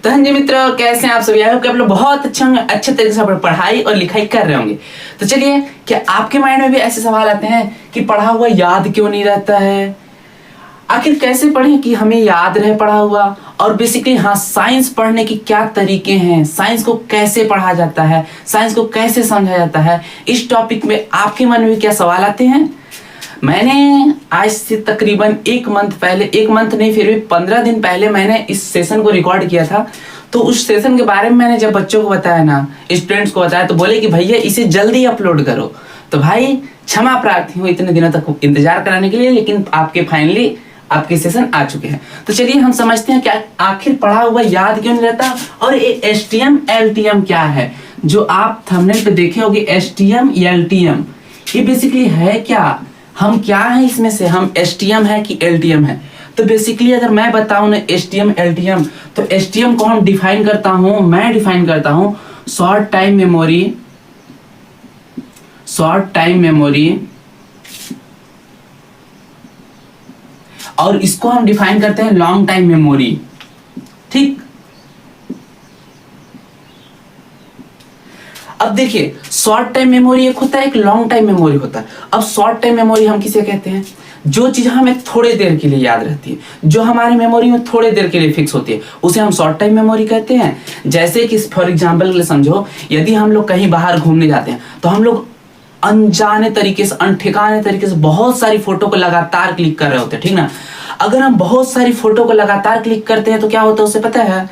तो हाँ जी मित्रों, कैसे हैं आप सभी? आई होप कि आप लोग बहुत अच्छे तरीके से पढ़ाई और लिखाई कर रहे होंगे। तो चलिए, क्या आपके माइंड में भी ऐसे सवाल आते हैं कि पढ़ा हुआ याद क्यों नहीं रहता है? आखिर कैसे पढ़ें कि हमें याद रहे पढ़ा हुआ? और बेसिकली हाँ, साइंस पढ़ने के क्या तरीके हैं, साइंस को कैसे पढ़ा जाता है, साइंस को कैसे समझा जाता है, इस टॉपिक में आपके मन में क्या सवाल आते हैं? मैंने आज से तकरीबन एक मंथ नहीं, फिर भी 15 दिन पहले मैंने इस सेशन को रिकॉर्ड किया था। तो उस सेशन के बारे में मैंने जब बच्चों को बताया ना, स्टूडेंट्स को बताया, तो बोले कि भैया इसे जल्दी अपलोड करो। तो भाई क्षमा प्रार्थी हूँ इतने दिनों तक इंतजार कराने के लिए, लेकिन फाइनली आपके सेशन आ चुके हैं। तो चलिए हम समझते हैं क्या आखिर पढ़ा हुआ याद क्यों नहीं रहता, और ये STM LTM क्या है जो आप थंबनेल पे देखे होंगे। STM LTM ये बेसिकली है क्या, हम क्या है इसमें से, हम STM है कि LTM है? तो बेसिकली अगर मैं बताऊं ना STM LTM, तो STM को हम डिफाइन करता हूं, मैं डिफाइन करता हूं शॉर्ट टाइम मेमोरी, और इसको हम डिफाइन करते हैं लॉन्ग टाइम मेमोरी। ठीक, अब देखिए, शॉर्ट टाइम मेमोरी एक होता है, एक लॉन्ग टाइम मेमोरी होता है। अब शॉर्ट टाइम मेमोरी हम किसे कहते हैं? जो चीज हमें थोड़े देर के लिए याद रहती है, जो हमारी मेमोरी में थोड़े देर के लिए फिक्स होती है, उसे हम शॉर्ट टाइम मेमोरी कहते हैं। जैसे कि फॉर एग्जांपल के लिए समझो, यदि हम लोग कहीं बाहर घूमने जाते हैं तो हम लोग अनजाने तरीके से, अनठिकाने तरीके से बहुत सारी फोटो को लगातार क्लिक कर रहे होते हैं, ठीक ना। अगर हम बहुत सारी फोटो को लगातार क्लिक करते हैं तो क्या होता है उसे पता है?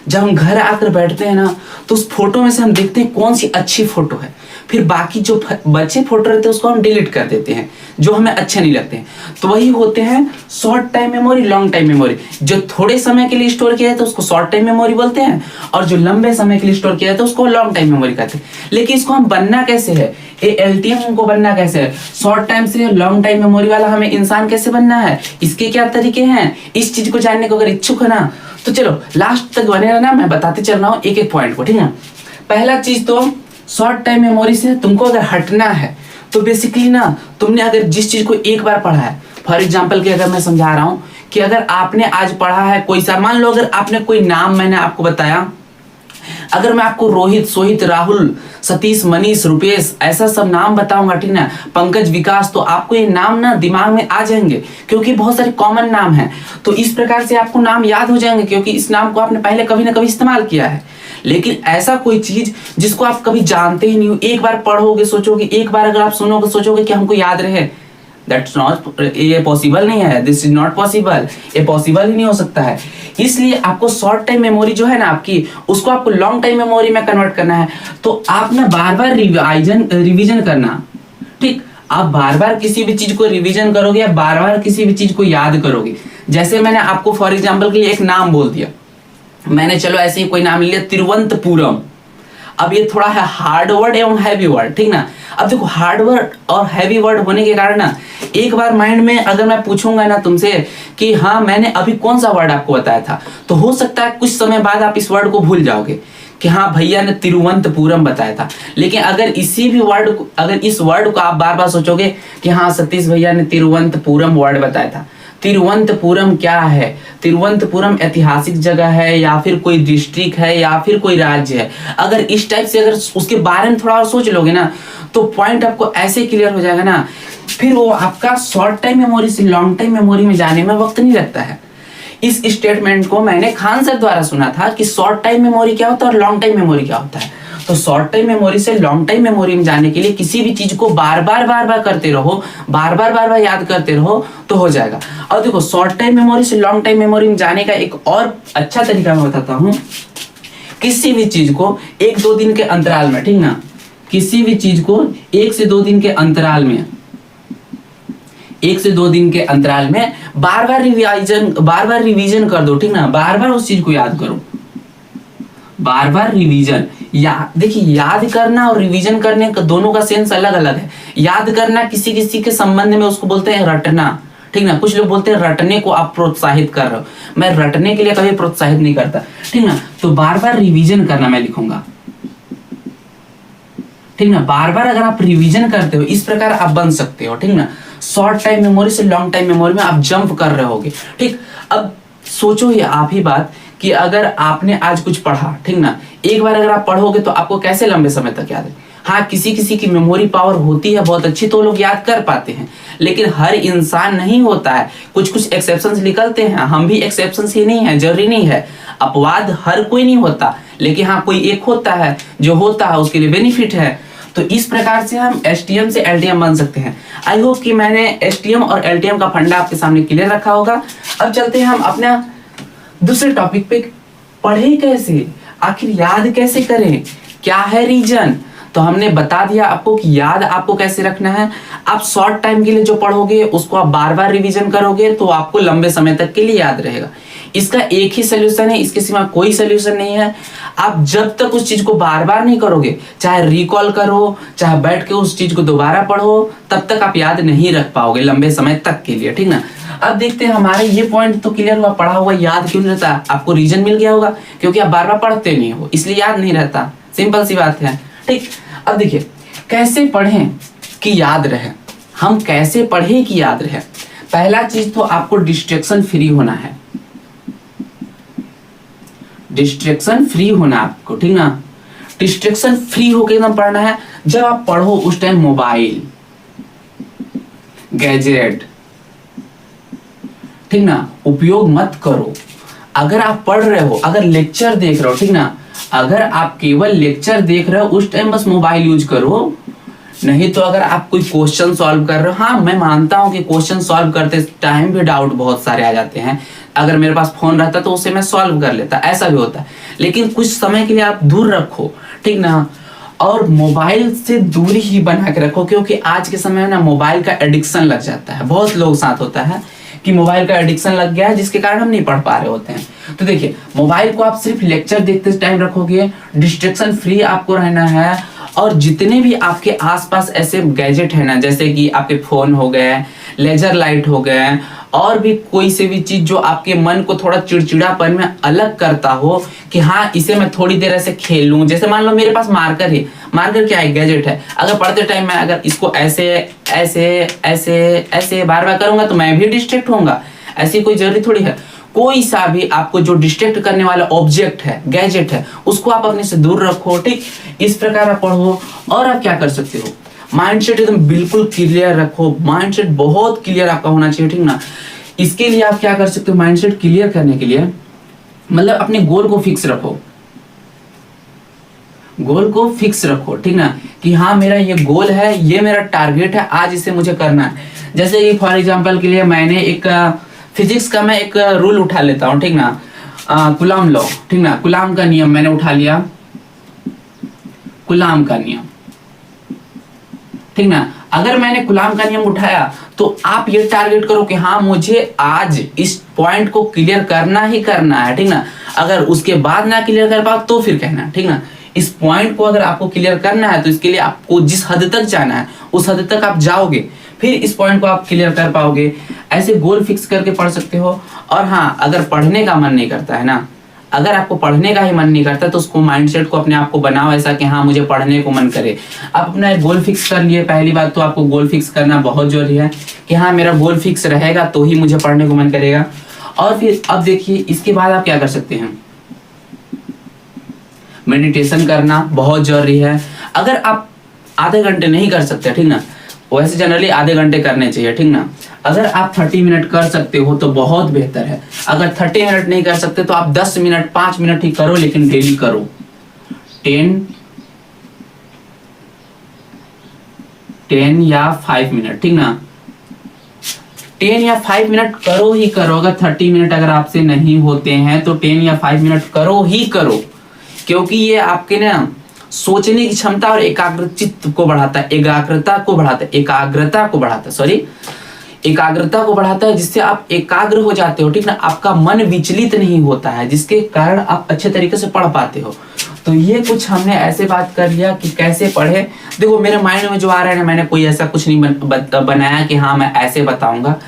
जब हम घर आकर बैठते हैं ना, तो उस फोटो में से हम देखते हैं कौन सी अच्छी फोटो है, फिर बाकी जो बचे फोटो रहते हैं उसको हम डिलीट कर देते हैं, जो हमें अच्छे नहीं लगते हैं। तो वही होते हैं short time memory, long time memory. जो थोड़े समय के लिए स्टोर किया जाता है उसको शॉर्ट टाइम मेमोरी बोलते हैं, और जो लंबे समय के लिए स्टोर किया जाता है उसको लॉन्ग टाइम मेमोरी कहते हैं। लेकिन इसको हम बनना कैसे है, ये LTM को बनना कैसे है, शॉर्ट टाइम से लॉन्ग टाइम मेमोरी वाला हमें इंसान कैसे बनना है, इसके क्या तरीके हैं, इस चीज को जानने को अगर इच्छुक है ना, तो चलो लास्ट तक बने रहना, मैं बताते चल रहा हूँ एक एक पॉइंट को, ठीक है। पहला चीज, तो शॉर्ट टाइम मेमोरी से तुमको अगर हटना है तो बेसिकली ना, तुमने अगर जिस चीज को एक बार पढ़ा है, फॉर एग्जांपल के अगर मैं समझा रहा हूँ कि अगर आपने आज पढ़ा है कोई सा, मान लो अगर आपने कोई नाम मैंने आपको बताया, अगर मैं आपको रोहित, सोहित, राहुल, सतीश, मनीष, रुपेश ऐसा सब नाम बताऊंगा, ठीक ना, पंकज, विकास, तो आपको ये नाम ना दिमाग में आ जाएंगे क्योंकि बहुत सारे कॉमन नाम हैं। तो इस प्रकार से आपको नाम याद हो जाएंगे क्योंकि इस नाम को आपने पहले कभी ना कभी इस्तेमाल किया है। लेकिन ऐसा कोई चीज जिसको आप कभी जानते ही नहीं हो, एक बार पढ़ोगे सोचोगे, एक बार अगर आप सुनोगे सोचोगे कि हमको याद रहे, दैट्स नॉट, ये पॉसिबल नहीं है, दिस इज नॉट पॉसिबल, ये पॉसिबल ही नहीं हो सकता है। इसलिए आपको शॉर्ट टाइम मेमोरी जो है ना आपकी, उसको आपको लॉन्ग टाइम मेमोरी में कन्वर्ट करना है। तो आप ना बार बार रिवीजन करना, ठीक, आप बार बार किसी भी चीज को रिवीजन करोगे या बार बार किसी भी चीज को याद करोगे। जैसे मैंने आपको फॉर एग्जाम्पल के लिए एक नाम बोल दिया, मैंने चलो ऐसे ही कोई नाम लिया, तिरुवनंतपुरम। अब ये थोड़ा है हार्ड वर्ड एवं हैवी वर्ड, ठीक ना। अब देखो, हार्ड वर्ड और हैवी वर्ड होने के कारण ना, एक बार माइंड में अगर मैं पूछूंगा ना तुमसे कि हाँ मैंने अभी कौन सा वर्ड आपको बताया था, तो हो सकता है कुछ समय बाद आप इस वर्ड को भूल जाओगे कि हाँ भैया ने तिरुवनंतपुरम बताया था। लेकिन अगर इस वर्ड को आप बार बार सोचोगे कि हाँ सतीश भैया ने तिरुवनंतपुरम वर्ड बताया था। तिरुवनंतपुरम क्या है? तिरुवनंतपुरम ऐतिहासिक जगह है या फिर कोई डिस्ट्रिक्ट है या फिर कोई राज्य है? अगर इस टाइप से अगर उसके बारे में थोड़ा और सोच लोगे ना, तो पॉइंट आपको ऐसे क्लियर हो जाएगा ना, फिर वो आपका शॉर्ट टाइम मेमोरी से लॉन्ग टाइम मेमोरी में जाने में वक्त नहीं लगता है। इस स्टेटमेंट को मैंने खान सर द्वारा सुना था कि शॉर्ट टाइम मेमोरी क्या होता है और लॉन्ग टाइम मेमोरी क्या होता है। तो शॉर्ट टाइम मेमोरी से लॉन्ग टाइम मेमोरी में जाने के लिए किसी भी चीज को बार बार करते रहो, बार बार याद करते रहो तो हो जाएगा। और देखो, शॉर्ट टाइम मेमोरी से लॉन्ग टाइम मेमोरी में जाने का एक और अच्छा तरीका मैं बताता हूँ। किसी भी चीज को 1-2 दिन के अंतराल में, ठीक ना, किसी भी चीज को 1 से 2 दिन के अंतराल में, 1 से 2 दिन के अंतराल में बार बार रिवीजन कर दो, ठीक ना, बार बार उस चीज को याद करो, बार बार रिवीजन। देखिए, याद करना और रिवीजन करने का दोनों का सेंस अलग अलग है। याद करना किसी किसी के संबंध में उसको बोलते हैं रटना, ठीक ना। कुछ लोग बोलते हैं रटने को आप प्रोत्साहित कर रहे हो, मैं रटने के लिए कभी प्रोत्साहित नहीं करता, ठीक ना। तो बार बार रिवीजन करना मैं लिखूंगा, ठीक ना। बार बार अगर आप रिवीजन करते हो, इस प्रकार आप बन सकते हो, ठीक ना। शॉर्ट टाइम मेमोरी से लॉन्ग टाइम मेमोरी में आप जंप कर रहे होगे, ठीक। अब सोचो ये आप ही बात कि अगर आपने आज कुछ पढ़ा, ठीक ना, एक बार अगर आप पढ़ोगे तो आपको कैसे लंबे समय तक याद है। हाँ, किसी किसी की मेमोरी पावर होती है बहुत अच्छी, तो लोग याद कर पाते हैं, लेकिन हर इंसान नहीं होता है, कुछ कुछ एक्सेप्शंस निकलते हैं। हम भी एक्सेप्शंस ही नहीं है, जरूरी नहीं है, अपवाद हर कोई नहीं होता, लेकिन हाँ कोई एक होता है जो होता है, उसके लिए बेनिफिट है। तो इस प्रकार से हम एसटीएम से एलटीएम बन सकते हैं। आई होप कि मैंने एसटीएम और एलटीएम का फंडा आपके सामने क्लियर रखा होगा। अब चलते हैं हम अपना दूसरे टॉपिक पे, पढ़े कैसे, आखिर याद कैसे करें, क्या है रीजन। तो हमने बता दिया आपको कि याद आपको कैसे रखना है। आप शॉर्ट टाइम के लिए जो पढ़ोगे उसको आप बार बार रिवीजन करोगे तो आपको लंबे समय तक के लिए याद रहेगा। इसका एक ही सोल्यूशन है, इसके सिवा कोई सोल्यूशन नहीं है। आप जब तक उस चीज को बार बार नहीं करोगे, चाहे रिकॉल करो, चाहे बैठ के उस चीज को दोबारा पढ़ो, तब तक आप याद नहीं रख पाओगे लंबे समय तक के लिए, ठीक ना। अब देखते हैं, हमारे ये पॉइंट तो क्लियर हुआ, पढ़ा हुआ याद क्यों नहीं रहता। आपको रीजन मिल गया होगा, क्योंकि आप बार बार पढ़ते नहीं हो, इसलिए याद नहीं रहता, सिंपल सी बात है, ठीक। अब देखिए कैसे पढ़ें कि याद रहे, हम कैसे पढ़े कि याद रहे। पहला चीज तो आपको डिस्ट्रैक्शन फ्री होना है, डिस्ट्रैक्शन फ्री होना आपको, ठीक ना। डिस्ट्रैक्शन फ्री होकर एकदम पढ़ना है। जब आप पढ़ो उस टाइम मोबाइल, गैजेट, ठीक ना, उपयोग मत करो। अगर आप पढ़ रहे हो, अगर लेक्चर देख रहे हो, ठीक ना, अगर आप केवल लेक्चर देख रहे हो उस टाइम बस मोबाइल यूज करो। नहीं तो अगर आप कोई क्वेश्चन सॉल्व कर रहे हो, हाँ मैं मानता हूं कि क्वेश्चन सॉल्व करते टाइम भी डाउट बहुत सारे आ जाते हैं, अगर मेरे पास फोन रहता तो उससे मैं सॉल्व कर लेता, ऐसा भी होता है। लेकिन कुछ समय के लिए आप दूर रखो, ठीक ना, और मोबाइल से दूरी ही बना के रखो, क्योंकि आज के समय में ना मोबाइल का एडिक्शन लग जाता है। बहुत लोग साथ होता है कि मोबाइल का एडिक्शन लग गया है, जिसके कारण हम नहीं पढ़ पा रहे होते हैं। तो देखिए, मोबाइल को आप सिर्फ लेक्चर देखते टाइम रखोगे, डिस्ट्रैक्शन फ्री आपको रहना है। और जितने भी आपके आसपास ऐसे गैजेट है ना, जैसे कि आपके फोन हो गए, लेजर लाइट हो गए, और भी कोई से भी चीज जो आपके मन को थोड़ा चिड़चिड़ापन में अलग करता हो कि हाँ इसे मैं थोड़ी देर ऐसे खेल लूं। जैसे मान लो मेरे पास मार्कर है, मार्कर क्या है, गैजेट है। अगर पढ़ते टाइम मैं अगर इसको ऐसे ऐसे ऐसे ऐसे बार बार करूंगा तो मैं भी डिस्ट्रैक्ट होऊंगा, ऐसी कोई जरूरी थोड़ी है। कोई सा भी आपको जो डिस्ट्रैक्ट करने वाला ऑब्जेक्ट है, गैजेट है, उसको आप अपने से दूर रखो, ठीक। इस प्रकार आप पढ़ो। और आप क्या कर सकते हो, माइंडसेट एकदम बिल्कुल क्लियर रखो, माइंडसेट बहुत क्लियर आपका होना चाहिए, ठीक ना। इसके लिए आप क्या कर सकते हो, माइंडसेट क्लियर करने के लिए मतलब अपने गोल को फिक्स रखो, गोल को फिक्स रखो, ठीक ना, कि हाँ मेरा ये गोल है, ये मेरा टारगेट है, आज इसे मुझे करना है। जैसे कि फॉर एग्जांपल के लिए मैंने एक फिजिक्स का मैं एक रूल उठा लेता हूँ, ठीक ना, कूलॉम लॉ, ठीक ना, कूलॉम का नियम मैंने उठा लिया, कूलॉम का नियम, ठीक ना। अगर मैंने कूलॉम का नियम उठाया तो आप ये टारगेट करो कि हाँ मुझे आज इस पॉइंट को क्लियर करना ही करना है, ठीक ना। अगर उसके बाद ना क्लियर कर पाओ तो फिर कहना, ठीक ना। इस पॉइंट को अगर आपको क्लियर करना है तो इसके लिए आपको जिस हद तक जाना है उस हद तक आप जाओगे, फिर इस पॉइंट को आप क्लियर कर पाओगे। ऐसे गोल फिक्स करके पढ़ सकते हो। और हाँ, अगर पढ़ने का मन नहीं करता है ना, अगर आपको पढ़ने का ही मन नहीं करता तो उसको माइंडसेट को अपने आप को बनाओ ऐसा कि हाँ मुझे पढ़ने को मन करे। आप अपना एक गोल फिक्स कर लिए, पहली बात तो आपको गोल फिक्स करना बहुत जरूरी है कि हाँ मेरा गोल फिक्स रहेगा तो ही मुझे पढ़ने को मन करेगा। और फिर अब देखिए इसके बाद आप क्या कर सकते हैं, मेडिटेशन करना बहुत जरूरी है। अगर आप आधे घंटे नहीं कर सकते, ठीक ना, वैसे जनरली आधे घंटे करने चाहिए, ठीक ना। अगर आप 30 मिनट कर सकते हो तो बहुत बेहतर है। अगर 30 मिनट नहीं कर सकते तो आप 10 मिनट 5 मिनट ही करो, लेकिन डेली करो। 10 या 5 मिनट, ठीक ना, 10 या 5 मिनट करो ही करो। अगर 30 मिनट अगर आपसे नहीं होते हैं तो 10 या 5 मिनट करो ही करो, क्योंकि ये आपके ना सोचने की क्षमता और एकाग्रचित्त को बढ़ाता है, एकाग्रता को बढ़ाता है, एकाग्रता को बढ़ाता है, जिससे आप एकाग्र हो जाते हो, ठीक ना। आपका मन विचलित नहीं होता है, जिसके कारण आप अच्छे तरीके से पढ़ पाते हो। तो ये कुछ हमने ऐसे बात कर लिया कि कैसे पढ़े। देखो मेरे माइंड में जो आ रहा है ना, मैंने कोई ऐसा कुछ नहीं बनाया कि हाँ मैं ऐसे बताऊंगा।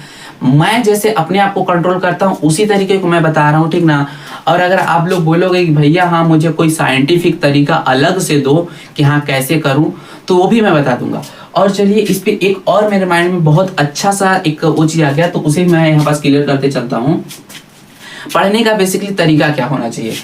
मैं जैसे अपने आप को कंट्रोल करता हूँ उसी तरीके को मैं बता रहा हूँ, ठीक ना। और अगर आप लोग बोलोगे कि भैया हाँ मुझे कोई साइंटिफिक तरीका अलग से दो कि हाँ कैसे करूँ, तो वो भी मैं बता दूंगा। और चलिए इस पे एक और मेरे माइंड में बहुत अच्छा सा एक वो चीज आ गया, तो उसे मैं यहाँ पास क्लियर करते चलता हूँ। पढ़ने का बेसिकली तरीका क्या होना चाहिए।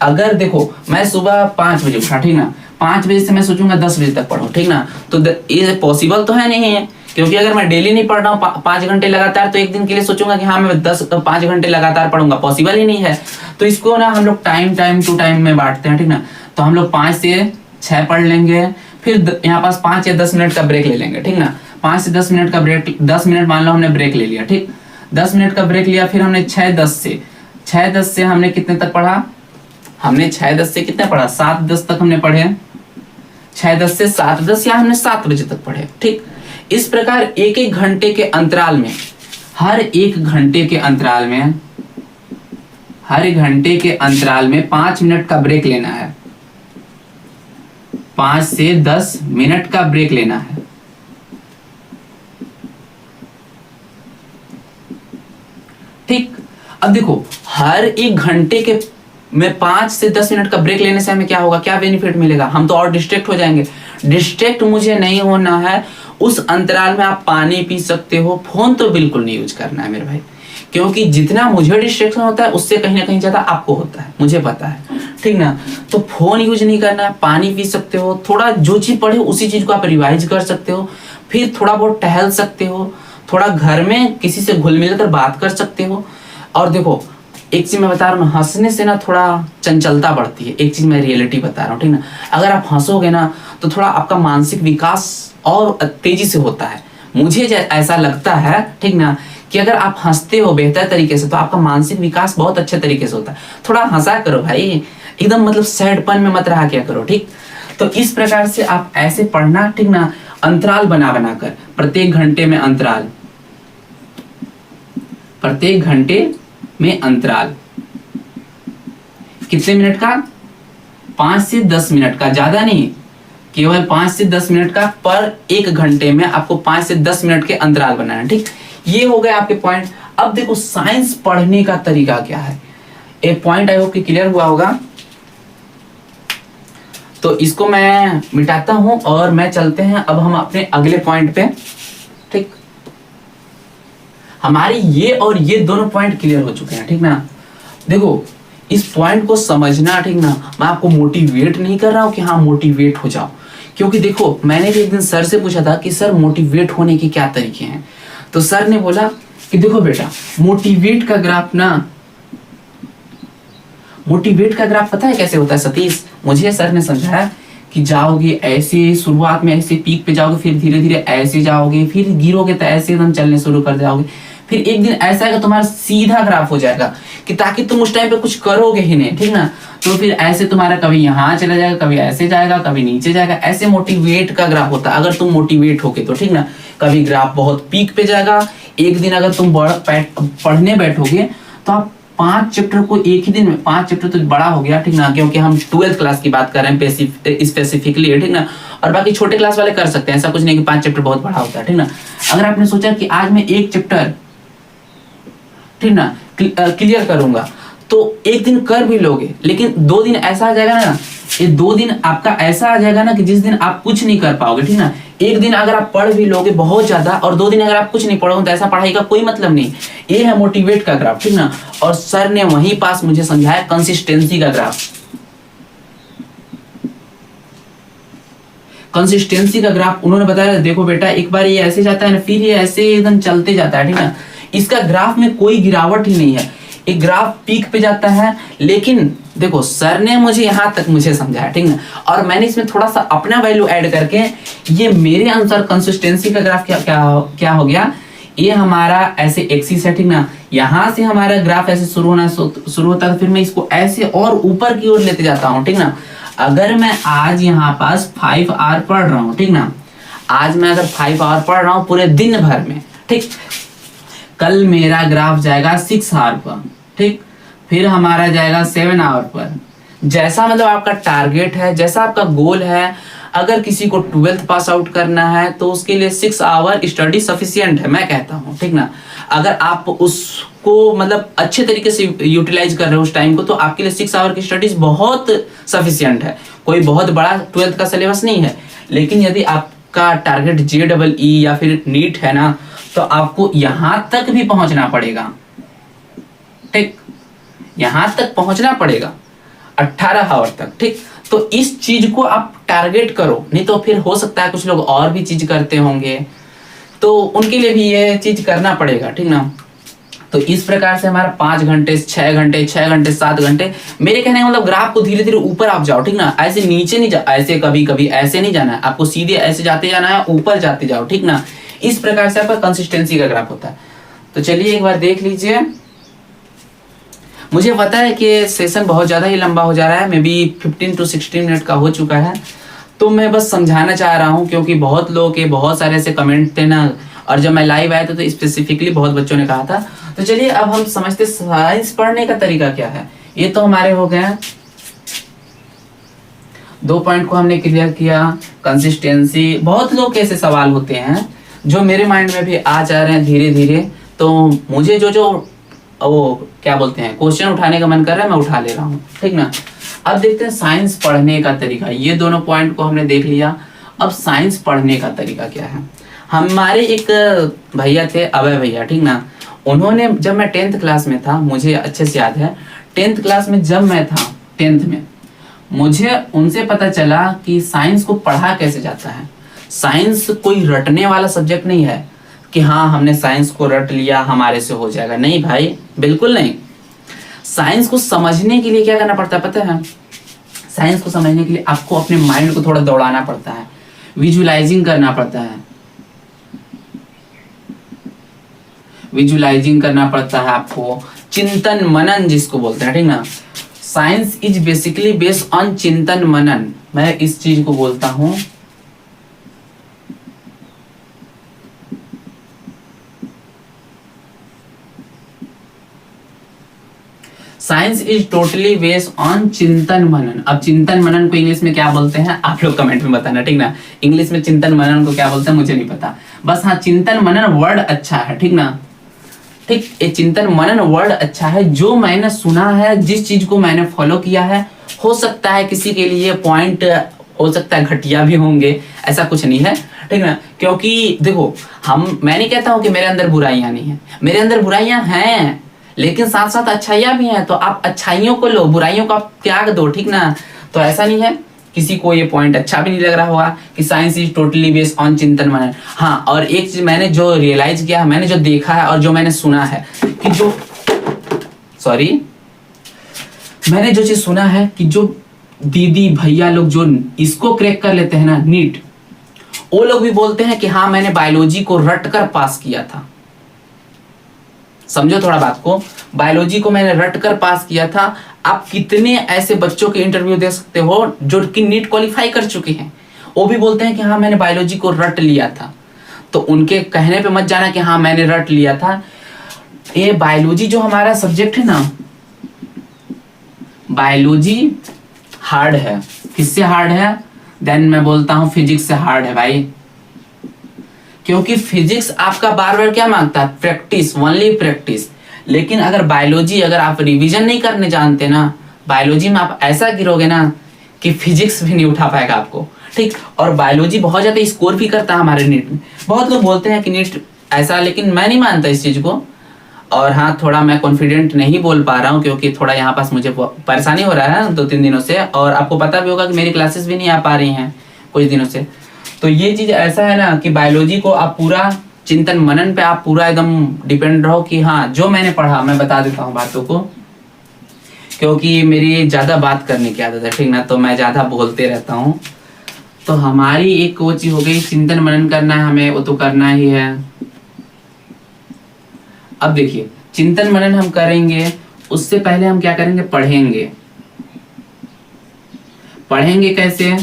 अगर देखो मैं सुबह 5 बजे उठा, ठीक ना, 5 बजे से मैं सोचूंगा 10 बजे तक पढ़ूं, ठीक ना, तो ये पॉसिबल तो है नहीं है, क्योंकि अगर मैं डेली नहीं पढ़ रहा हूँ 5 घंटे लगातार, तो एक दिन के लिए सोचूंगा कि हाँ मैं 5 घंटे लगातार पढ़ूंगा, पॉसिबल ही नहीं है। तो इसको ना हम लोग टाइम टू टाइम में बांटते हैं, ठीक ना। तो हम लोग 5 से 6 पढ़ लेंगे, फिर यहाँ पास 5 या 10 मिनट का ब्रेक ले लेंगे, ठीक ना। 5 से 10 मिनट का ब्रेक, 10 मिनट मान लो हमने ब्रेक ले लिया, ठीक, 10 मिनट का ब्रेक लिया, फिर हमने 6-10 से हमने कितने तक पढ़ा, हमने 6-10 से कितने पढ़ा, 7-10 तक हमने पढ़े, 6-10 से 7-10 या हमने 7 बजे तक पढ़े, ठीक। इस प्रकार एक एक घंटे के अंतराल में, हर एक घंटे के अंतराल में, हर घंटे के अंतराल में 5 मिनट का ब्रेक लेना है, 5 से 10 मिनट का ब्रेक लेना है। ठीक, अब देखो हर एक घंटे के में 5 से 10 मिनट का ब्रेक लेने से हमें क्या होगा, क्या बेनिफिट मिलेगा, हम तो और डिस्ट्रैक्ट हो जाएंगे। डिस्ट्रैक्ट मुझे नहीं होना है। उस अंतराल में आप पानी पी सकते हो, फोन तो बिल्कुल नहीं यूज करना है मेरे भाई, क्योंकि जितना मुझे डिस्ट्रैक्शन होता है उससे कहीं ना कहीं ज्यादा आपको होता है, मुझे पता है, ठीक ना। तो फोन यूज नहीं करना है, पानी पी सकते हो, थोड़ा जो चीज पढ़े उसी चीज को आप रिवाइज कर सकते हो, फिर थोड़ा बहुत टहल सकते हो, थोड़ा घर में किसी से घुल मिल कर बात कर सकते हो। और देखो एक चीज मैं बता रहा हूँ, हंसने से ना थोड़ा चंचलता बढ़ती है, एक चीज मैं रियलिटी बता रहा हूँ, ठीक ना। अगर आप हंसोगे ना तो थोड़ा आपका मानसिक विकास और तेजी से होता है, मुझे ऐसा लगता है, ठीक ना, कि अगर आप हंसते हो बेहतर तरीके से तो आपका मानसिक विकास बहुत अच्छे तरीके से होता है। थोड़ा हंसा करो भाई, एकदम मतलब सैडपन में मत रहा क्या करो, ठीक। तो इस प्रकार से आप ऐसे पढ़ना, ठीक ना, अंतराल बना कर, प्रत्येक घंटे में अंतराल, प्रत्येक घंटे में अंतराल कितने मिनट का, 5 से 10 मिनट का, ज्यादा नहीं, केवल 5 से 10 मिनट का, पर एक घंटे में आपको 5 से 10 मिनट के अंतराल बनाना है, ठीक। ये हो गए आपके पॉइंट। अब देखो साइंस पढ़ने का तरीका क्या है, एक पॉइंट आई होप कि क्लियर हुआ होगा। तो इसको मैं मिटाता हूं और मैं चलते हैं अब हम अपने अगले पॉइंट पे, ठीक। हमारे ये और ये दोनों पॉइंट क्लियर हो चुके हैं, ठीक ना। देखो इस पॉइंट को समझना, ठीक ना, मैं आपको मोटिवेट नहीं कर रहा हूं कि हाँ मोटिवेट हो जाओ, क्योंकि देखो मैंने भी एक दिन सर से पूछा था कि सर मोटिवेट होने के क्या तरीके हैं, तो सर ने बोला कि देखो बेटा मोटिवेट का ग्राफ ना, मोटिवेट का ग्राफ पता है कैसे होता है सतीश, मुझे सर ने समझाया कि जाओगे ऐसे, शुरुआत में ऐसे पीक पे जाओगे, फिर धीरे धीरे ऐसे जाओगे, फिर गिरोगे तो ऐसे एकदम चलने शुरू कर जाओगे, फिर एक दिन ऐसा है कि तुम्हारा सीधा ग्राफ हो जाएगा कि ताकि तुम उस टाइम पे कुछ करोगे ही नहीं, ठीक ना। तो फिर ऐसे तुम्हारा कभी यहाँ चला जाएगा, कभी ऐसे जाएगा, कभी नीचे जाएगा, ऐसे मोटिवेट का ग्राफ होता है। अगर तुम मोटिवेट होगे तो, ठीक ना, कभी ग्राफ बहुत पीक पे जाएगा, एक दिन अगर तुम पढ़ने बैठोगे तो आप 5 चैप्टर को एक ही दिन में, 5 चैप्टर तो बड़ा हो गया, ठीक ना, क्योंकि हम 12th क्लास की बात कर रहे हैं स्पेसिफिकली, ठीक ना, और बाकी छोटे क्लास वाले कर सकते हैं, ऐसा कुछ नहीं कि 5 चैप्टर बहुत बड़ा होता है, ठीक ना। अगर आपने सोचा कि आज मैं 1 चैप्टर, ठीक ना, क्लियर करूंगा, तो एक दिन कर भी लोगे, लेकिन 2 दिन ऐसा आ जाएगा ना, ये 2 दिन आपका ऐसा आ जाएगा ना कि जिस दिन आप कुछ नहीं कर पाओगे, ठीक ना। एक दिन अगर आप पढ़ भी लोगे बहुत ज्यादा और 2 दिन अगर आप कुछ नहीं पढ़ोगे तो ऐसा पढ़ाई का कोई मतलब नहीं। ये है मोटिवेट का ग्राफ, ठीक ना। और सर ने वहीं पास मुझे समझाया कंसिस्टेंसी का ग्राफ, कंसिस्टेंसी का ग्राफ उन्होंने बताया, देखो बेटा एक बार ये ऐसे जाता है ना, फिर ये ऐसे एकदम चलते जाता है, ठीक ना। इसका ग्राफ में कोई गिरावट ही नहीं है, एक ग्राफ पीक पे जाता है, लेकिन देखो सर ने मुझे यहाँ तक मुझे समझाया, ठीक ना, और मैंने इसमें थोड़ा सा अपना वैल्यू ऐड करके ये मेरे अनुसार कंसिस्टेंसी का ग्राफ क्या हो गया, ये हमारा ऐसे एक्सिस है, ठीक ना, यहाँ से हमारा ग्राफ ऐसे शुरू होता है, फिर मैं इसको ऐसे और ऊपर की ओर लेते जाता हूँ, ठीक ना। अगर मैं आज यहाँ पास 5 आवर पढ़ रहा हूँ, ठीक ना, आज मैं अगर 5 आवर पढ़ रहा हूँ पूरे दिन भर में, ठीक, कल मेरा ग्राफ जाएगा 6 आवर पर, ठीक, फिर हमारा जाएगा 7 आवर पर। जैसा मतलब आपका टारगेट है, जैसा आपका गोल है, अगर किसी को 12th पास आउट करना है तो उसके लिए 6 आवर स्टडी सफिशिएंट है, मैं कहता हूँ, ठीक ना। अगर आप उसको मतलब अच्छे तरीके से यूटिलाइज कर रहे हो उस टाइम को, तो आपके लिए 6 आवर की स्टडीज बहुत सफिशिएंट है, कोई बहुत बड़ा 12th का सिलेबस नहीं है। लेकिन यदि आपका टारगेट JEE या फिर नीट है ना, तो आपको यहाँ तक भी पहुंचना पड़ेगा, ठीक। यहाँ तक पहुंचना पड़ेगा 18 आवर तक, ठीक। तो इस चीज को आप टारगेट करो, नहीं तो फिर हो सकता है कुछ लोग और भी चीज करते होंगे, तो उनके लिए भी ये चीज करना पड़ेगा, ठीक ना। तो इस प्रकार से हमारा 5 घंटे 6 घंटे 6 घंटे 7 घंटे, मेरे कहने का मतलब ग्राफ को धीरे धीरे ऊपर आप जाओ, ठीक ना। ऐसे नीचे नहीं ऐसे कभी कभी ऐसे नहीं जाना है आपको, सीधे ऐसे जाते जाना है, ऊपर जाते जाओ, ठीक ना। इस प्रकार से आपका कंसिस्टेंसी का ग्राफ होता है। तो चलिए एक बार देख लीजिए। मुझे पता है कि सेशन बहुत ज़्यादा ही लंबा हो जा रहा है, मे बी 15 to 16 मिनट का हो चुका है, तो मैं बस समझाना चाह रहा हूँ क्योंकि बहुत लोगों के बहुत सारे ऐसे कमेंट थे ना, और जब मैं लाइव आया था तो स्पेसिफिकली बहुत बच्चों ने कहा था। तो चलिए अब हम समझते साइंस पढ़ने का तरीका क्या है। ये तो हमारे हो गए 2 पॉइंट को हमने क्लियर किया। कंसिस्टेंसी, बहुत लोग के ऐसे सवाल होते हैं जो मेरे माइंड में भी आ जा रहे हैं धीरे धीरे, तो मुझे जो वो क्या बोलते हैं क्वेश्चन उठाने का मन कर रहा है, मैं उठा ले रहा हूँ, ठीक ना। अब देखते हैं साइंस पढ़ने का तरीका। ये दोनों पॉइंट को हमने देख लिया, अब साइंस पढ़ने का तरीका क्या है। हमारे एक भैया थे, अभय भैया, ठीक ना। उन्होंने, जब मैं 10th क्लास में था, मुझे अच्छे से याद है, 10th क्लास में जब मैं था 10th में, मुझे उनसे पता चला कि साइंस को पढ़ा कैसे जाता है। साइंस कोई रटने वाला सब्जेक्ट नहीं है कि हाँ हमने साइंस को रट लिया हमारे से हो जाएगा, नहीं भाई, बिल्कुल नहीं। साइंस को समझने के लिए क्या करना पड़ता है पता है? साइंस को समझने के लिए आपको अपने माइंड को थोड़ा दौड़ाना पड़ता है, विजुअलाइजिंग करना पड़ता है, विजुअलाइजिंग करना पड़ता है आपको, चिंतन मनन जिसको बोलते हैं, ठीक ना। Science is basically based on चिंतन मनन, मैं इस चीज को बोलता हूं। Science is totally based on चिंतन मनन। अब चिंतन मनन को इंग्लिश में क्या बोलते हैं आप लोग कमेंट में बताना, ठीक ना। इंग्लिश में चिंतन मनन को क्या बोलते हैं मुझे नहीं पता, बस हाँ चिंतन मनन वर्ड अच्छा है, ठीक ना। ठीक, ये चिंतन मनन वर्ड अच्छा है। जो मैंने सुना है, जिस चीज को मैंने फॉलो किया है, हो सकता है किसी के लिए पॉइंट हो सकता है घटिया भी होंगे, ऐसा कुछ नहीं है, ठीक ना। क्योंकि देखो, मैं नहीं कहता हूं कि मेरे अंदर बुराइयां नहीं है, मेरे अंदर बुराइयां हैं, लेकिन साथ साथ अच्छाइयां भी हैं। तो आप अच्छाइयों को लो, बुराइयों को आप त्याग दो, ठीक ना। तो ऐसा नहीं है, किसी को ये पॉइंट अच्छा भी नहीं लग रहा होगा कि science is totally based on चिंतन मनन। हाँ, और एक चीज मैंने जो रियलाइज किया, मैंने जो देखा है और जो मैंने सुना है कि मैंने जो चीज सुना है कि जो दीदी भैया लोग जो इसको क्रैक कर लेते हैं ना, नीट, वो लोग भी बोलते हैं कि हाँ मैंने बायोलॉजी को रट कर पास किया था। समझो थोड़ा बात को, बायोलॉजी को मैंने रट कर पास किया था। आप कितने ऐसे बच्चों के इंटरव्यू दे सकते हो जो कि नीट क्वालिफाई कर चुके हैं, वो भी बोलते हैं कि हाँ मैंने बायोलॉजी को रट लिया था। तो उनके कहने पे मत जाना कि हाँ मैंने रट लिया था। ये बायोलॉजी जो हमारा सब्जेक्ट है ना, बायोलॉजी हार्ड है। किससे हार्ड है? देन मैं बोलता हूं फिजिक्स से हार्ड है भाई, क्योंकि फिजिक्स आपका बार बार क्या मांगता है? Practice, only practice. लेकिन अगर बायोलॉजी, अगर आप रिवीजन नहीं करने जानते ना, बायोलॉजी में आप ऐसा गिरोगे ना कि फिजिक्स भी नहीं उठा पाएगा आपको, ठीक। और बायोलॉजी बहुत ज्यादा स्कोर भी करता है हमारे नीट में। बहुत लोग बोलते हैं कि नीट ऐसा, लेकिन मैं नहीं मानता इस चीज को। और हाँ, थोड़ा मैं कॉन्फिडेंट नहीं बोल पा रहा हूँ क्योंकि थोड़ा यहाँ पास मुझे परेशानी हो रहा है 2-3 दिनों से, और आपको पता भी होगा कि मेरी क्लासेस भी नहीं आ पा रही हैं कुछ दिनों से। तो ये चीज ऐसा है ना कि बायोलॉजी को आप पूरा चिंतन मनन पे आप पूरा एकदम डिपेंड रहो कि हाँ जो मैंने पढ़ा मैं बता देता हूँ बातों को, क्योंकि मेरी ज्यादा बात करने की आदत है, ठीक ना, तो मैं ज्यादा बोलते रहता हूँ। तो हमारी एक वो चीज हो गई, चिंतन मनन करना है हमें, वो तो करना ही है। अब देखिए, चिंतन मनन हम करेंगे, उससे पहले हम क्या करेंगे? पढ़ेंगे। पढ़ेंगे कैसे?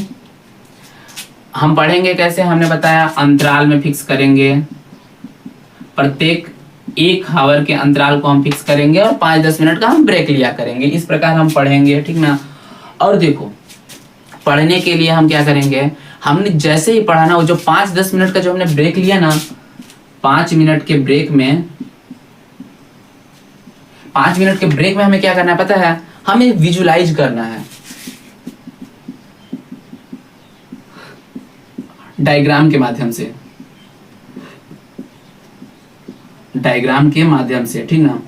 हम पढ़ेंगे कैसे हमने बताया, अंतराल में फिक्स करेंगे। प्रत्येक 1 आवर के अंतराल को हम फिक्स करेंगे और 5-10 मिनट का हम ब्रेक लिया करेंगे। इस प्रकार हम पढ़ेंगे, ठीक ना। और देखो, पढ़ने के लिए हम क्या करेंगे? हमने जैसे ही पढ़ा ना, वो जो 5-10 मिनट का जो हमने ब्रेक लिया ना, 5 मिनट के ब्रेक में 5 मिनट के ब्रेक में हमें क्या करना है पता है? हमें विजुलाइज करना है, डायग्राम के माध्यम से, डायग्राम के माध्यम से, ठीक ना।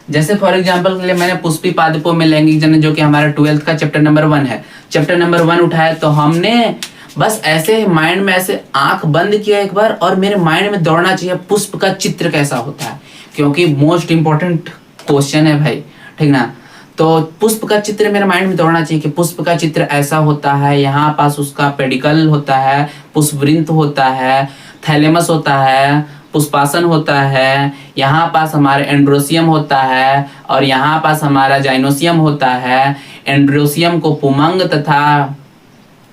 जैसे फॉर एग्जाम्पल के लिए मैंने पुष्पी पादपों में लैंगिक जनन जो कि हमारा 12th का चैप्टर नंबर 1 है, चैप्टर नंबर 1 उठाया, तो हमने बस ऐसे माइंड में ऐसे आंख बंद किया एक बार और मेरे माइंड में दौड़ना चाहिए पुष्प का चित्र कैसा होता है, क्योंकि मोस्ट इंपॉर्टेंट क्वेश्चन है भाई, ठीक ना। तो पुष्प का चित्र मेरे माइंड में दौड़ना चाहिए कि पुष्प का चित्र ऐसा होता है, यहाँ पास उसका पेडिकल होता है, पुष्पवृंत होता है, थैलेमस होता है, पुष्पासन होता है, यहाँ पास हमारे एंड्रोसियम होता है और यहाँ पास हमारा जाइनोसियम होता है। एंड्रोसियम को पुमंग तथा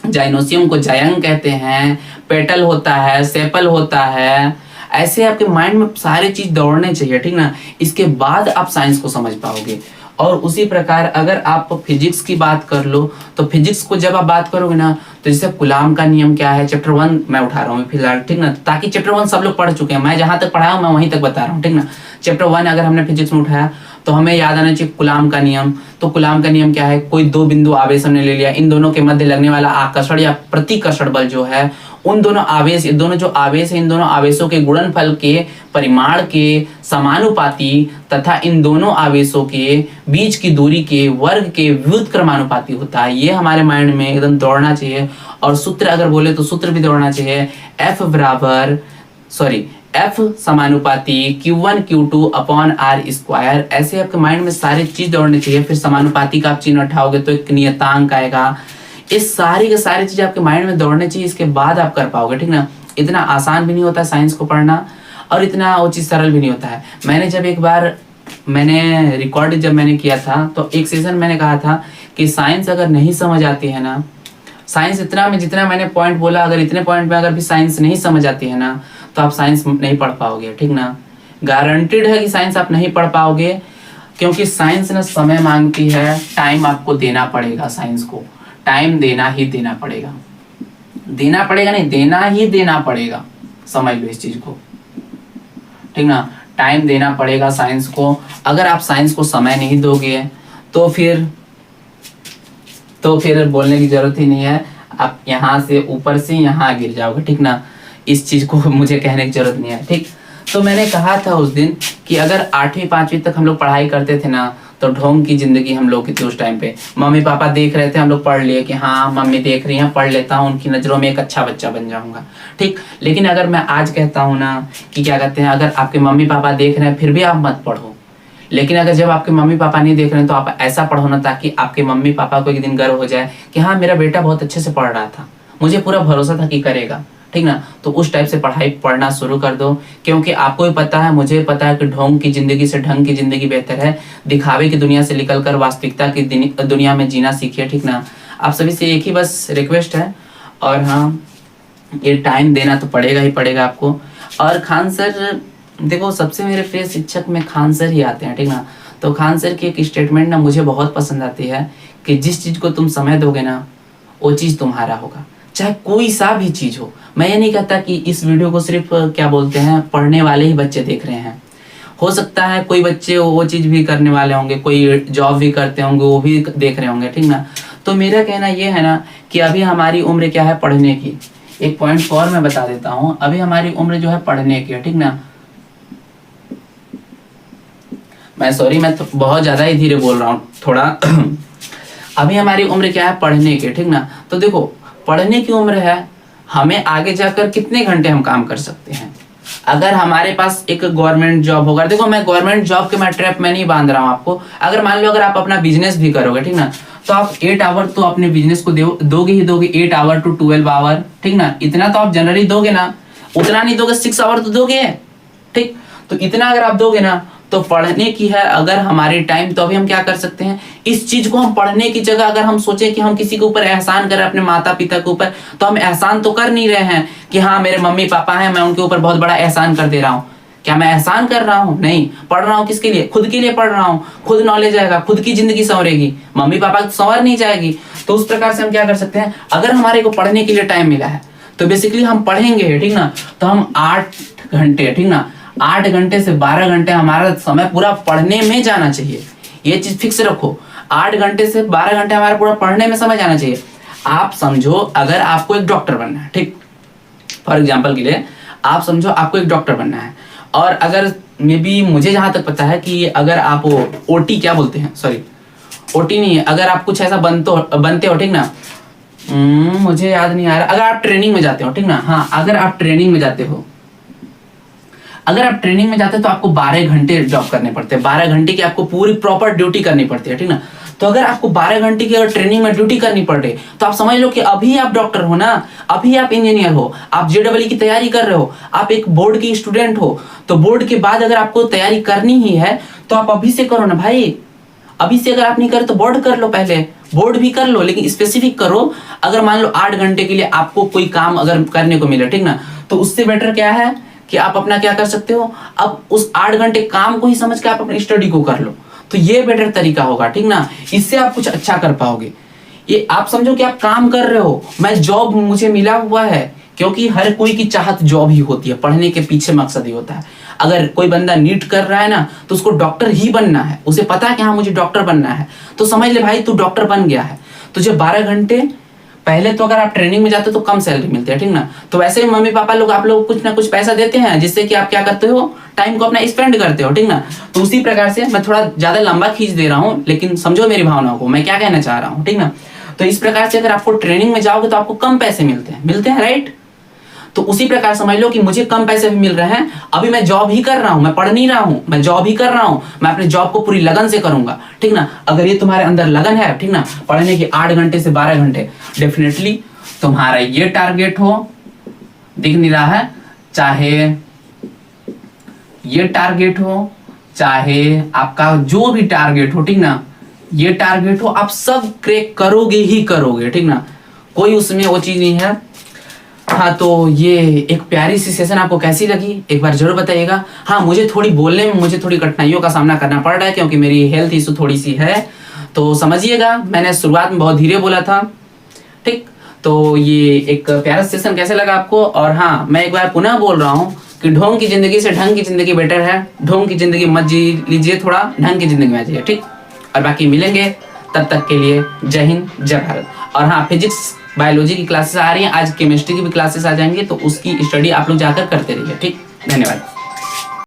जाइनोसियम को जायंग कहते हैं। पेटल होता है, सेपल होता है। ऐसे आपके माइंड में सारी चीज दौड़ने चाहिए, ठीक ना। इसके बाद आप साइंस को समझ पाओगे। और उसी प्रकार अगर आप फिजिक्स की बात कर लो तो फिजिक्स को जब आप बात करोगे ना, तो जैसे कूलाम का नियम क्या है, चैप्टर 1 मैं उठा रहा हूँ फिलहाल, ठीक ना, ताकि चैप्टर 1 सब लोग पढ़ चुके हैं, मैं जहां तक पढ़ाया हूँ मैं वहीं तक बता रहा हूँ, ठीक ना। चैप्टर 1 अगर हमने फिजिक्स में उठाया तो हमें याद आना चाहिए कूलाम का नियम। तो कूलाम का नियम क्या है, कोई दो बिंदु आवेश हमने ले लिया, इन दोनों के मध्य लगने वाला आकर्षण या प्रतिकर्षण बल जो है, उन दोनों आवेश, ये दोनों जो आवेश है, इन दोनों आवेशों के गुणनफल के परिमाण के समानुपाती तथा इन दोनों आवेशों के बीच की दूरी के वर्ग के व्युत्क्रमानुपाती होता है। ये हमारे माइंड में एकदम दौड़ना चाहिए। और सूत्र अगर बोले तो सूत्र भी दौड़ना चाहिए, F समानुपाती Q1 Q2 upon R square. ऐसे आपके माइंड में सारी चीज दौड़नी चाहिए। फिर समानुपाती का आप चिन्ह उठाओगे तो एक नियतांक आएगा। इस सारी की सारी चीज आपके माइंड में दौड़नी चाहिए, इसके बाद आप कर पाओगे, ठीक ना। इतना आसान भी नहीं होता साइंस को पढ़ना और इतना वो चीज सरल भी नहीं होता है। मैंने जब एक बार मैंने रिकॉर्ड जब मैंने किया था तो एक सेशन मैंने कहा था कि साइंस अगर नहीं समझ आती है ना, साइंस इतना में जितना मैंने पॉइंट बोला, अगर इतने पॉइंट में अगर भी साइंस नहीं समझ आती है ना तो आप साइंस नहीं पढ़ पाओगे, ठीक ना। गारंटीड है कि साइंस आप नहीं पढ़ पाओगे, क्योंकि साइंस ना समय मांगती है, टाइम आपको देना पड़ेगा। साइंस को टाइम देना ही देना पड़ेगा, देना पड़ेगा नहीं, देना ही देना पड़ेगा। समझ लो इस चीज को, ठीक ना। टाइम देना पड़ेगा साइंस को। अगर आप साइंस को समय नहीं दोगे तो फिर बोलने की जरूरत ही नहीं है, आप यहाँ से ऊपर से यहाँ गिर जाओगे, ठीक ना। इस चीज को मुझे कहने की जरूरत नहीं है, ठीक। तो मैंने कहा था उस दिन कि अगर 8वीं 5वीं तक हम लोग पढ़ाई करते थे ना तो ढोंग की जिंदगी हम लोग की थी उस टाइम पे। मम्मी पापा देख रहे थे, हम लोग पढ़ लिए कि हाँ मम्मी देख रही हैं, पढ़ लेता हूँ, उनकी नजरों में एक अच्छा बच्चा बन जाऊंगा, ठीक। लेकिन अगर मैं आज कहता हूँ ना कि क्या कहते हैं, अगर आपके मम्मी पापा देख रहे हैं फिर भी आप मत पढ़ो, लेकिन अगर जब आपके मम्मी पापा नहीं देख रहे हैं तो आप ऐसा पढ़ो ना ताकि आपके मम्मी पापा को एक दिन गर्व हो जाए कि हाँ मेरा बेटा बहुत अच्छे से पढ़ रहा था, मुझे पूरा भरोसा था कि करेगा, ठीक ना। तो उस टाइप से पढ़ाई पढ़ना शुरू कर दो, क्योंकि आपको भी पता है, मुझे पता है कि ढोंग की जिंदगी से ढंग की जिंदगी बेहतर है। दिखावे की दुनिया से निकलकर वास्तविकता की दुनिया में जीना सीखिए, ठीक ना। आप सभी से एक ही बस रिक्वेस्ट है, और हाँ ये टाइम देना तो पड़ेगा ही पड़ेगा आपको। और खान सर देखो, सबसे मेरे प्रिय शिक्षक में खान सर ही आते हैं, ठीक ना। तो खान सर की एक स्टेटमेंट ना मुझे बहुत पसंद आती है कि जिस चीज को तुम समय दोगे ना वो चीज तुम्हारा होगा, चाहे कोई सा भी चीज हो। मैं ये नहीं कहता कि इस वीडियो को सिर्फ क्या बोलते हैं पढ़ने वाले ही बच्चे देख रहे हैं, हो सकता है कोई बच्चे वो चीज भी करने वाले होंगे, कोई जॉब भी करते होंगे, वो भी देख रहे होंगे, ठीक ना। तो मेरा कहना ये है ना कि अभी हमारी उम्र क्या है, पढ़ने की। एक पॉइंट और मैं बता देता हूँ, अभी हमारी उम्र जो है पढ़ने की है, ठीक ना। मैं बहुत ज्यादा ही धीरे बोल रहा हूँ थोड़ा। अभी हमारी उम्र क्या है, पढ़ने की, ठीक ना। तो देखो पढ़ने की उम्र है, हमें आगे जाकर कितने घंटे हम काम कर सकते हैं। अगर हमारे पास एक गवर्नमेंट जॉब होगा, देखो मैं गवर्नमेंट जॉब के मैं ट्रैप में नहीं बांध रहा हूँ आपको। अगर मान लो अगर आप अपना बिजनेस भी करोगे, ठीक ना, तो आप 8 आवर तो अपने बिजनेस को दोगे ही दोगे, 8 आवर टू 12 आवर, ठीक ना। इतना तो आप जनरली दोगे ना, उतना नहीं दोगे, 6 आवर तो दोगे, ठीक। तो इतना अगर आप दोगे ना तो पढ़ने की है अगर हमारी टाइम, तो अभी हम क्या कर सकते हैं, इस चीज को हम पढ़ने की जगह अगर हम सोचे कि हम किसी के ऊपर एहसान करें, अपने माता पिता के ऊपर, तो हम एहसान तो कर नहीं रहे हैं कि हाँ मेरे मम्मी पापा हैं, मैं उनके ऊपर बहुत बड़ा एहसान कर दे रहा हूँ। क्या मैं एहसान कर रहा हूँ? नहीं। पढ़ रहा हूँ किसके लिए? खुद के लिए पढ़ रहा हूँ। खुद नॉलेज आएगा, खुद की जिंदगी संवरेगी, मम्मी पापा की संवर नहीं जाएगी। तो उस प्रकार से हम क्या कर सकते हैं, अगर हमारे को पढ़ने के लिए टाइम मिला है तो बेसिकली हम पढ़ेंगे, ठीक ना। तो हम 8 घंटे, ठीक ना, 8 घंटे से 12 घंटे हमारा समय पूरा पढ़ने में जाना चाहिए। ये चीज फिक्स रखो, 8 घंटे से 12 घंटे हमारा पूरा पढ़ने में समय जाना चाहिए। आप समझो अगर आपको एक डॉक्टर बनना है, ठीक, फॉर एग्जाम्पल के लिए आप समझो आपको एक डॉक्टर बनना है, और अगर मे बी मुझे जहां तक पता है कि अगर आप ओटी क्या बोलते हैं, सॉरी ओटी नहीं है, अगर आप कुछ ऐसा बनते हो ठीक ना, मुझे याद नहीं आ रहा, अगर आप ट्रेनिंग में जाते हो ठीक ना, हाँ अगर आप ट्रेनिंग में जाते हो, अगर आप ट्रेनिंग में जाते हैं तो आपको 12 घंटे जॉब करने पड़ते हैं, 12 घंटे की आपको पूरी प्रॉपर ड्यूटी करनी पड़ती है ठीक ना। तो अगर आपको 12 घंटे की अगर ट्रेनिंग में ड्यूटी करनी पड़ रही तो आप समझ लो कि अभी आप डॉक्टर हो ना, अभी आप इंजीनियर हो, आप जेडब्ल्यू की तैयारी कर रहे हो, आप एक बोर्ड की स्टूडेंट हो, तो बोर्ड के बाद अगर आपको तैयारी करनी ही है तो आप अभी से करो ना भाई। अभी से अगर आप नहीं करे तो बोर्ड कर लो, पहले बोर्ड भी कर लो, लेकिन स्पेसिफिक करो। अगर मान लो 8 घंटे के लिए आपको कोई काम अगर करने को मिले ठीक ना, तो उससे बेटर क्या है कि आप अपना क्या कर सकते हो, अब उस 8 घंटे काम को ही समझ के आप अपनी स्टडी को कर लो, तो ये बेटर तरीका होगा ठीक ना। इससे आप कुछ अच्छा कर पाओगे। ये आप समझो कि आप काम कर रहे हो, मैं जॉब मुझे मिला हुआ है, क्योंकि हर कोई की चाहत जॉब ही होती है, पढ़ने के पीछे मकसद ही होता है। अगर कोई बंदा नीट कर रहा है ना तो उसको डॉक्टर ही बनना है, उसे पता है कि हाँ मुझे डॉक्टर बनना है, तो समझ ले भाई तू डॉक्टर बन गया है। तुझे 12 घंटे पहले तो अगर आप ट्रेनिंग में जाते हो तो कम सैलरी मिलती है ठीक ना, तो वैसे ही मम्मी पापा लोग आप लोग कुछ ना कुछ पैसा देते हैं जिससे कि आप क्या करते हो, टाइम को अपना स्पेंड करते हो ठीक ना। तो उसी प्रकार से मैं थोड़ा ज्यादा लंबा खींच दे रहा हूँ, लेकिन समझो मेरी भावनाओं को, मैं क्या कहना चाह रहा हूँ ठीक ना। तो इस प्रकार से अगर आपको ट्रेनिंग में जाओगे तो आपको कम पैसे मिलते हैं राइट। तो उसी प्रकार समझ लो कि मुझे कम पैसे भी मिल रहे हैं, अभी मैं जॉब ही कर रहा हूं, मैं पढ़ नहीं रहा हूं, मैं जॉब ही कर रहा हूं, मैं अपने जॉब को पूरी लगन से करूंगा ठीक ना। अगर ये तुम्हारे अंदर लगन है ठीक ना, पढ़ने की 8 घंटे से 12 घंटे, डेफिनेटली तुम्हारा ये टारगेट हो, दिख नहीं रहा है, चाहे ये टारगेट हो, चाहे आपका जो भी टारगेट हो ठीक ना, ये टारगेट हो, आप सब क्रैक करोगे ही करोगे ठीक ना, कोई उसमें वो चीज नहीं है। हाँ तो ये एक प्यारी सी सेशन आपको कैसी लगी एक बार जरूर बताइएगा। हाँ मुझे थोड़ी बोलने में मुझे थोड़ी कठिनाइयों का सामना करना पड़ रहा है, क्योंकि मेरी हेल्थ इशू थोड़ी सी है, तो समझिएगा। मैंने शुरुआत में बहुत धीरे बोला था ठीक। तो ये एक प्यारा सेशन कैसे लगा आपको। और हाँ मैं एक बार पुनः बोल रहा हूँ कि ढोंग की जिंदगी से ढंग की जिंदगी बेटर है। ढोंग की जिंदगी मत जी लीजिए, थोड़ा ढंग की जिंदगी में आ जाइए ठीक। और बाकी मिलेंगे, तब तक के लिए जय हिंद जय भारत। और हाँ फिजिक्स बायोलॉजी की क्लासेस आ रही हैं, आज केमिस्ट्री की भी क्लासेस आ जाएंगी, तो उसकी स्टडी आप लोग जाकर करते रहिए ठीक। धन्यवाद।